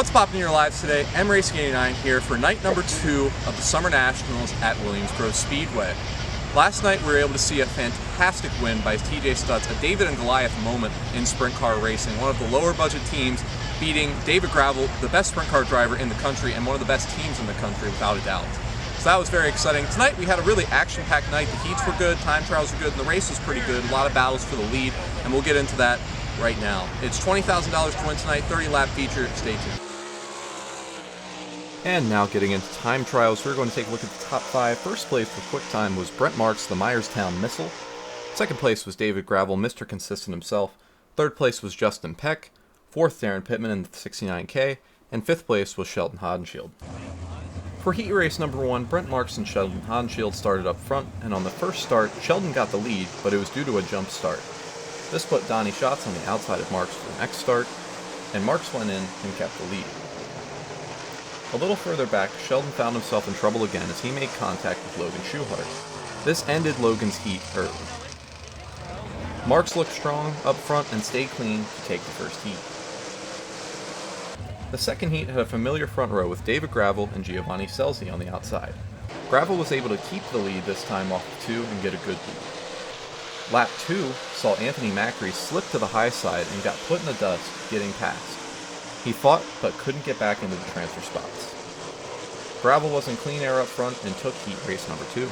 What's poppin' in your lives today? M Racing 89 here for night number 2 of the Summer Nationals at Williams Grove Speedway. Last night we were able to see a fantastic win by TJ Stutz, a David and Goliath moment in sprint car racing. One of the lower budget teams beating David Gravel, the best sprint car driver in the country and one of the best teams in the country without a doubt. So that was very exciting. Tonight we had a really action-packed night. The heats were good, time trials were good, and the race was pretty good. A lot of battles for the lead, and we'll get into that right now. It's $20,000 to win tonight, 30-lap feature. Stay tuned. And now getting into time trials, we're going to take a look at the top 5. First place for quick time was Brent Marks, the Myerstown Missile. Second place was David Gravel, Mr. Consistent himself. Third place was Justin Peck. Fourth, Darren Pittman in the 69K. And fifth place was Sheldon Hodenshield. For heat race number 1, Brent Marks and Sheldon Hodenshield started up front, and on the first start, Sheldon got the lead, but it was due to a jump start. This put Donnie Schatz on the outside of Marks for the next start, and Marks went in and kept the lead. A little further back, Sheldon found himself in trouble again as he made contact with Logan Schuhart. This ended Logan's heat early. Marks looked strong up front and stayed clean to take the first heat. The second heat had a familiar front row with David Gravel and Giovanni Scelzi on the outside. Gravel was able to keep the lead this time off of 2 and get a good lead. Lap 2 saw Anthony Macri slip to the high side and got put in the dust, getting past. He fought, but couldn't get back into the transfer spots. Gravel was in clean air up front and took heat race number 2.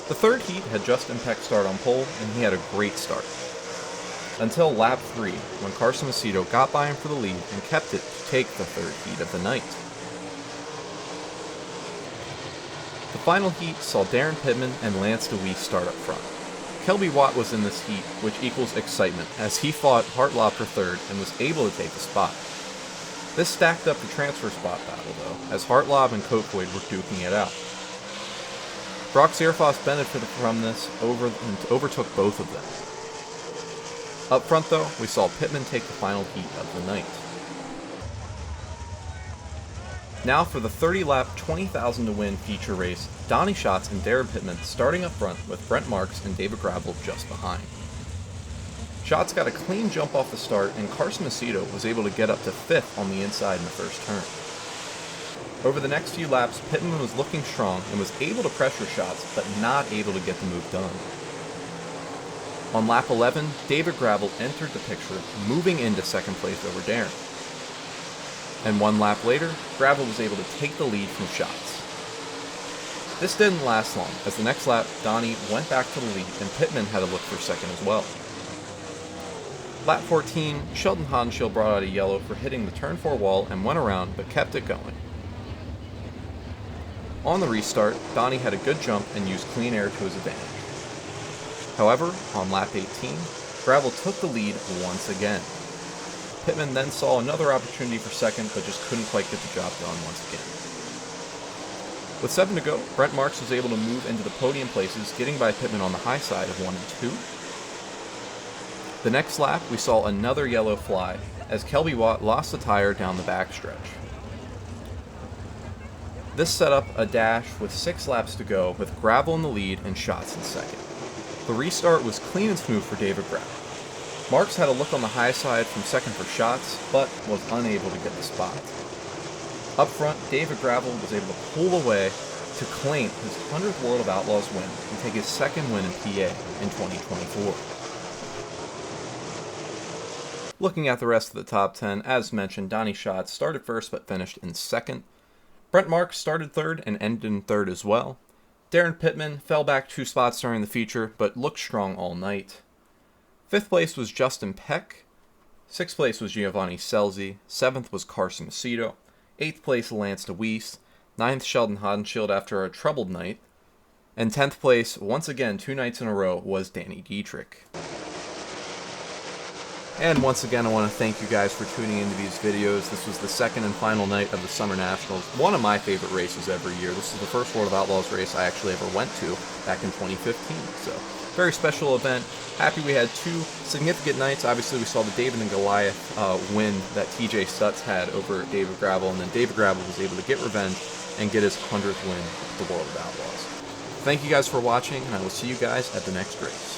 The third heat had Justin Peck start on pole, and he had a great start. Until lap 3, when Carson Macedo got by him for the lead and kept it to take the third heat of the night. The final heat saw Darren Pittman and Lance DeWeese start up front. Kelby Watt was in this heat, which equals excitement, as he fought Hartlaub for third and was able to take the spot. This stacked up the transfer spot battle, though, as Hartlaub and Kofoid were duking it out. Brock Zierfoss benefited from this and overtook both of them. Up front, though, we saw Pittman take the final heat of the night. Now for the 30-lap, $20,000 to win feature race, Donnie Schatz and Darren Pittman starting up front with Brent Marks and David Gravel just behind. Schatz got a clean jump off the start, and Carson Macedo was able to get up to 5th on the inside in the first turn. Over the next few laps, Pittman was looking strong and was able to pressure Schatz, but not able to get the move done. On lap 11, David Gravel entered the picture, moving into second place over Darren. And one lap later, Gravel was able to take the lead from Schatz. This didn't last long, as the next lap, Donnie went back to the lead and Pittman had to look for second as well. Lap 14, Sheldon Hodenshield brought out a yellow for hitting the turn 4 wall and went around, but kept it going. On the restart, Donnie had a good jump and used clean air to his advantage. However, on lap 18, Gravel took the lead once again. Pittman then saw another opportunity for second, but just couldn't quite get the job done once again. With 7 to go, Brent Marks was able to move into the podium places, getting by Pittman on the high side of 1 and 2. The next lap, we saw another yellow fly, as Kelby Watt lost the tire down the backstretch. This set up a dash with 6 laps to go, with Gravel in the lead and Schatz in second. The restart was clean and smooth for David Gravel. Marks had a look on the high side from second for Schatz, but was unable to get the spot. Up front, David Gravel was able to pull away to claim his 100th World of Outlaws win and take his second win in PA in 2024. Looking at the rest of the top 10, as mentioned, Donnie Schatz started first but finished in second. Brent Marks started third and ended in third as well. Darren Pittman fell back 2 spots during the feature, but looked strong all night. 5th place was Justin Peck. 6th place was Giovanni Scelzi. 7th was Carson Macedo. 8th place Lance DeWeese. 9th Sheldon Hodenshield after a troubled night. And 10th place, once again 2 nights in a row, was Danny Dietrich. And once again, I want to thank you guys for tuning into these videos. This was the second and final night of the Summer Nationals, one of my favorite races every year. This is the first World of Outlaws race I actually ever went to back in 2015. So, very special event. Happy we had 2 significant nights. Obviously, we saw the David and Goliath win that TJ Stutz had over David Gravel, and then David Gravel was able to get revenge and get his 100th win at the World of Outlaws. Thank you guys for watching, and I will see you guys at the next race.